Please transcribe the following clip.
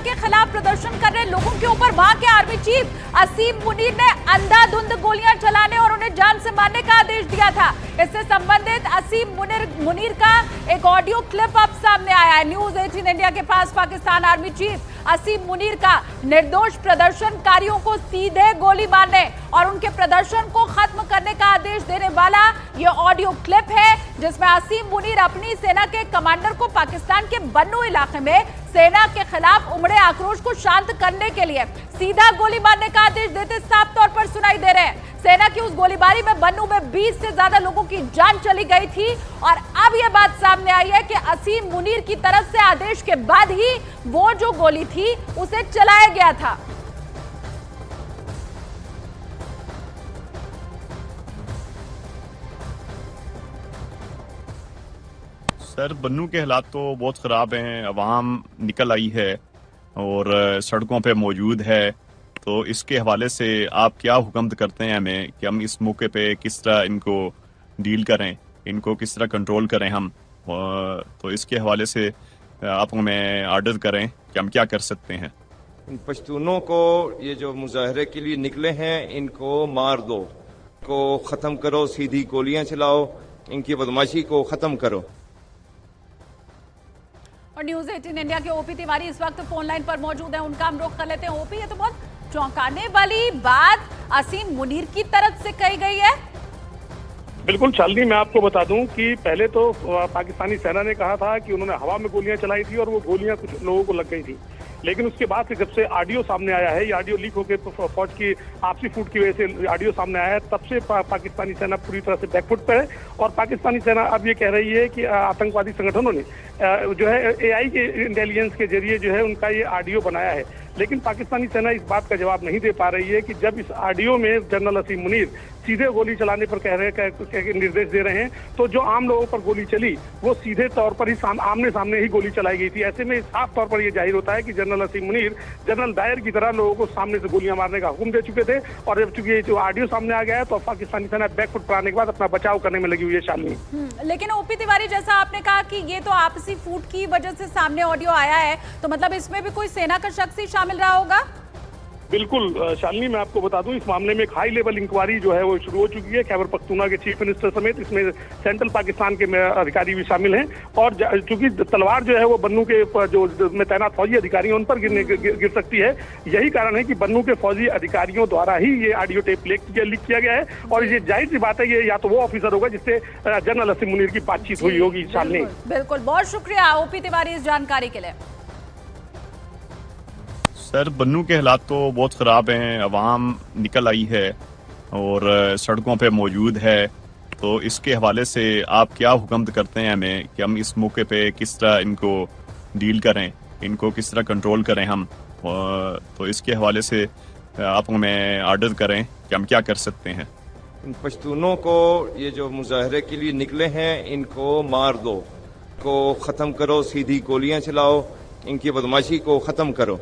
के खिलाफ प्रदर्शन कर रहे लोगों के ऊपर वहां के आर्मी चीफ असीम मुनीर ने अंधाधुंध गोलियां चलाने और उन्हें जान से मारने का आदेश दिया था। इससे संबंधित असीम मुनीर का एक ऑडियो क्लिप अब सामने आया है। न्यूज 18 इंडिया के पास पाकिस्तान आर्मी चीफ असीम मुनीर का निर्दोष प्रदर्शनकारियों को सीधे गोली मारने और उनके प्रदर्शन को खत्म करने का आदेश देने वाला यह ऑडियो क्लिप है, जिसमें असीम मुनीर अपनी सेना के कमांडर को पाकिस्तान के बन्नू इलाके में सेना के खिलाफ उमड़े आक्रोश को शांत करने के लिए सीधा गोली मारने का आदेश देते साफ तौर पर सुनाई दे रहे हैं। सेना की उस गोलीबारी में बन्नू में 20 से ज्यादा लोगों की जान चली गई थी और अब यह बात सामने आई है कि असीम मुनीर की तरफ से आदेश के बाद ही वो जो गोली थी उसे चलाया गया था। सर, बन्नू के हालात तो बहुत ख़राब हैं। अवाम निकल आई है और सड़कों पे मौजूद है, तो इसके हवाले से आप क्या हुक्म करते हैं हमें कि हम इस मौके पे किस तरह इनको डील करें, इनको किस तरह कंट्रोल करें हम, तो इसके हवाले से आप हमें आर्डर करें कि हम क्या कर सकते हैं। इन पश्तूनों को ये जो मुजाहरे के लिए निकले हैं इनको मार दो, को ख़त्म करो, सीधी गोलियां चलाओ, इनकी बदमाशी को ख़त्म करो। और न्यूज 18 इंडिया के ओपी तिवारी इस वक्त फोन लाइन पर मौजूद हैं, उनका हम रुख कर लेते हैं। ओपी, ये तो बहुत चौंकाने वाली बात असीम मुनीर की तरफ से कही गई है। बिल्कुल शालिनी, मैं आपको बता दूं कि पहले तो पाकिस्तानी सेना ने कहा था कि उन्होंने हवा में गोलियां चलाई थी और वो गोलियां कुछ लोगों को लग गई थी, लेकिन उसके बाद से जब से ऑडियो सामने आया है, ये ऑडियो लीक होकर फौज की आपसी फूट की वजह से ऑडियो सामने आया है, तब से पाकिस्तानी सेना पूरी तरह से बैकफुट पर है। और पाकिस्तानी सेना अब ये कह रही है कि आतंकवादी संगठनों ने जो है AI के इंटेलिजेंस के जरिए जो है उनका ये ऑडियो बनाया है, लेकिन पाकिस्तानी सेना इस बात का जवाब नहीं दे पा रही है कि जब इस ऑडियो में जनरल असीम मुनीर सीधे गोली चलाने पर निर्देश दे रहे हैं, तो जो आम लोगों पर गोली चली वो सीधे तौर पर ही आमने सामने ही गोली चलाई गई थी। ऐसे में साफ तौर पर यह जाहिर होता है कि जनरल असीम मुनीर जनरल डायर की तरह लोगों को सामने से गोलियां मारने का हुक्म दे चुके थे, और जब चूंकि ये जो ऑडियो सामने आ गया है तो पाकिस्तानी सेना बैकफुट पर आने के बाद अपना बचाव करने में लगी हुई है। शालिनी, लेकिन ओपी तिवारी, जैसा आपने कहा कि ये तो आपसी फूट की वजह से सामने ऑडियो आया है, तो मतलब इसमें भी कोई सेना का शख्स ही शामिल रहा होगा? बिल्कुल शालिनी, मैं आपको बता दूं, इस मामले में एक हाई लेवल इंक्वायरी जो है वो शुरू हो चुकी है। खैबर पख्तूनख्वा के चीफ मिनिस्टर समेत इसमें सेंट्रल पाकिस्तान के अधिकारी भी शामिल हैं, और चूंकि तलवार जो है वो बन्नू के जो में तैनात फौजी अधिकारी हैं उन पर गिर सकती है। यही कारण है कि बन्नू के फौजी अधिकारियों द्वारा ही ये ऑडियो टेप लीक किया गया है, और ये जाहिर सी बात है ये या तो वो ऑफिसर होगा जिससे जनरल असीम मुनीर की बातचीत हुई होगी। शालिनी, बिल्कुल, बहुत शुक्रिया ओपी तिवारी इस जानकारी के लिए। सर, बन्नू के हालात तो बहुत ख़राब हैं। अवाम निकल आई है और सड़कों पे मौजूद है, तो इसके हवाले से आप क्या हुक्म करते हैं हमें कि हम इस मौके पे किस तरह इनको डील करें, इनको किस तरह कंट्रोल करें हम, तो इसके हवाले से आप हमें आर्डर करें कि हम क्या कर सकते हैं। इन पश्तूनों को ये जो मुजाहरे के लिए निकले हैं इनको मार दो, को ख़त्म करो, सीधी गोलियां चलाओ, इनकी बदमाशी को ख़त्म करो।